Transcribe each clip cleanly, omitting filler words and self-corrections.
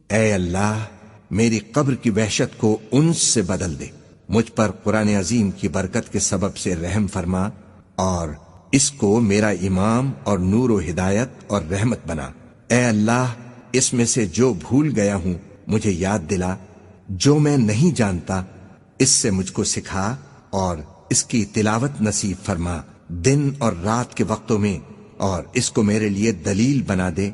اے اللہ میری قبر کی وحشت کو انس سے بدل دے، مجھ پر قرآن عظیم کی برکت کے سبب سے رحم فرما اور اس کو میرا امام اور نور و ہدایت اور رحمت بنا۔ اے اللہ اس میں سے جو بھول گیا ہوں مجھے یاد دلا، جو میں نہیں جانتا اس سے مجھ کو سکھا اور اس کی تلاوت نصیب فرما دن اور رات کے وقتوں میں، اور اس کو میرے لیے دلیل بنا دے۔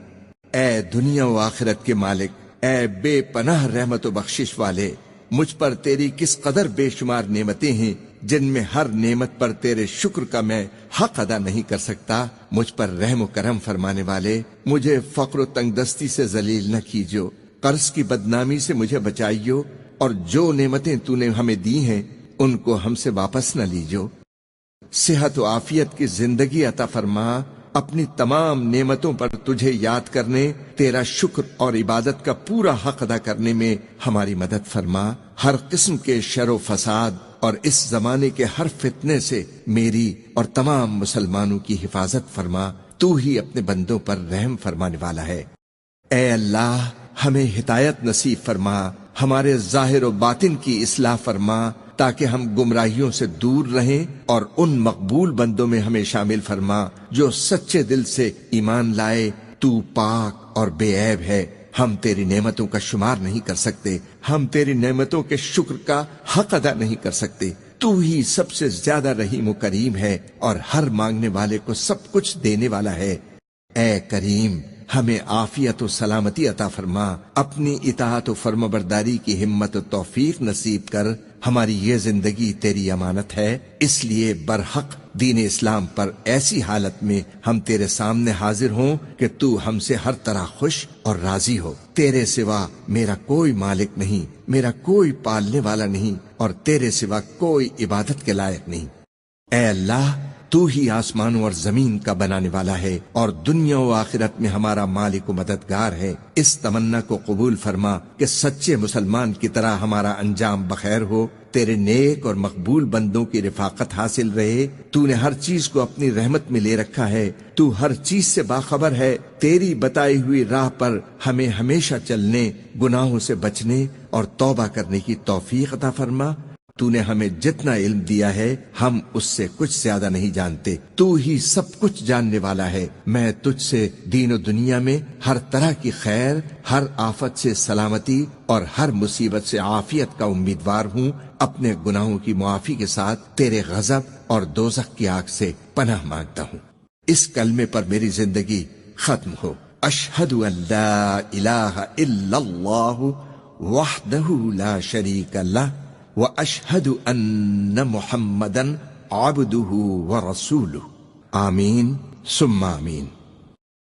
اے دنیا و آخرت کے مالک، اے بے پناہ رحمت و بخشش والے، مجھ پر تیری کس قدر بے شمار نعمتیں ہیں جن میں ہر نعمت پر تیرے شکر کا میں حق ادا نہیں کر سکتا۔ مجھ پر رحم و کرم فرمانے والے، مجھے فقر و تنگ دستی سے ذلیل نہ کیجو، قرض کی بدنامی سے مجھے بچائیو، اور جو نعمتیں تو نے ہمیں دی ہیں ان کو ہم سے واپس نہ لیجو۔ صحت و عافیت کی زندگی عطا فرما، اپنی تمام نعمتوں پر تجھے یاد کرنے، تیرا شکر اور عبادت کا پورا حق ادا کرنے میں ہماری مدد فرما۔ ہر قسم کے شر و فساد اور اس زمانے کے ہر فتنے سے میری اور تمام مسلمانوں کی حفاظت فرما، تو ہی اپنے بندوں پر رحم فرمانے والا ہے۔ اے اللہ ہمیں ہدایت نصیب فرما، ہمارے ظاہر و باطن کی اصلاح فرما تاکہ ہم گمراہیوں سے دور رہیں، اور ان مقبول بندوں میں ہمیں شامل فرما جو سچے دل سے ایمان لائے۔ تو پاک اور بے عیب ہے، ہم تیری نعمتوں کا شمار نہیں کر سکتے، ہم تیری نعمتوں کے شکر کا حق ادا نہیں کر سکتے۔ تو ہی سب سے زیادہ رحیم و کریم ہے اور ہر مانگنے والے کو سب کچھ دینے والا ہے۔ اے کریم ہمیں عافیت و سلامتی عطا فرما، اپنی اطاعت و فرمانبرداری کی ہمت و توفیق نصیب کر۔ ہماری یہ زندگی تیری امانت ہے، اس لیے برحق دین اسلام پر ایسی حالت میں ہم تیرے سامنے حاضر ہوں کہ تو ہم سے ہر طرح خوش اور راضی ہو۔ تیرے سوا میرا کوئی مالک نہیں، میرا کوئی پالنے والا نہیں، اور تیرے سوا کوئی عبادت کے لائق نہیں۔ اے اللہ تو ہی آسمانوں اور زمین کا بنانے والا ہے اور دنیا و آخرت میں ہمارا مالک و مددگار ہے۔ اس تمنا کو قبول فرما کہ سچے مسلمان کی طرح ہمارا انجام بخیر ہو، تیرے نیک اور مقبول بندوں کی رفاقت حاصل رہے۔ تو نے ہر چیز کو اپنی رحمت میں لے رکھا ہے، تو ہر چیز سے باخبر ہے۔ تیری بتائی ہوئی راہ پر ہمیں ہمیشہ چلنے، گناہوں سے بچنے اور توبہ کرنے کی توفیق عطا فرما۔ تو نے ہمیں جتنا علم دیا ہے ہم اس سے کچھ زیادہ نہیں جانتے، تو ہی سب کچھ جاننے والا ہے۔ میں تجھ سے دین و دنیا میں ہر طرح کی خیر، ہر آفت سے سلامتی اور ہر مصیبت سے عافیت کا امیدوار ہوں۔ اپنے گناہوں کی معافی کے ساتھ تیرے غضب اور دوزخ کی آگ سے پناہ مانگتا ہوں۔ اس کلمے پر میری زندگی ختم ہو۔ اشہد ان لا الہ الا اللہ وحدہ لا شریک لہ وَأَشْهَدُ أَنَّ مُحَمَّدًا عَبْدُهُ وَرَسُولُهُ۔ آمین ثم آمین۔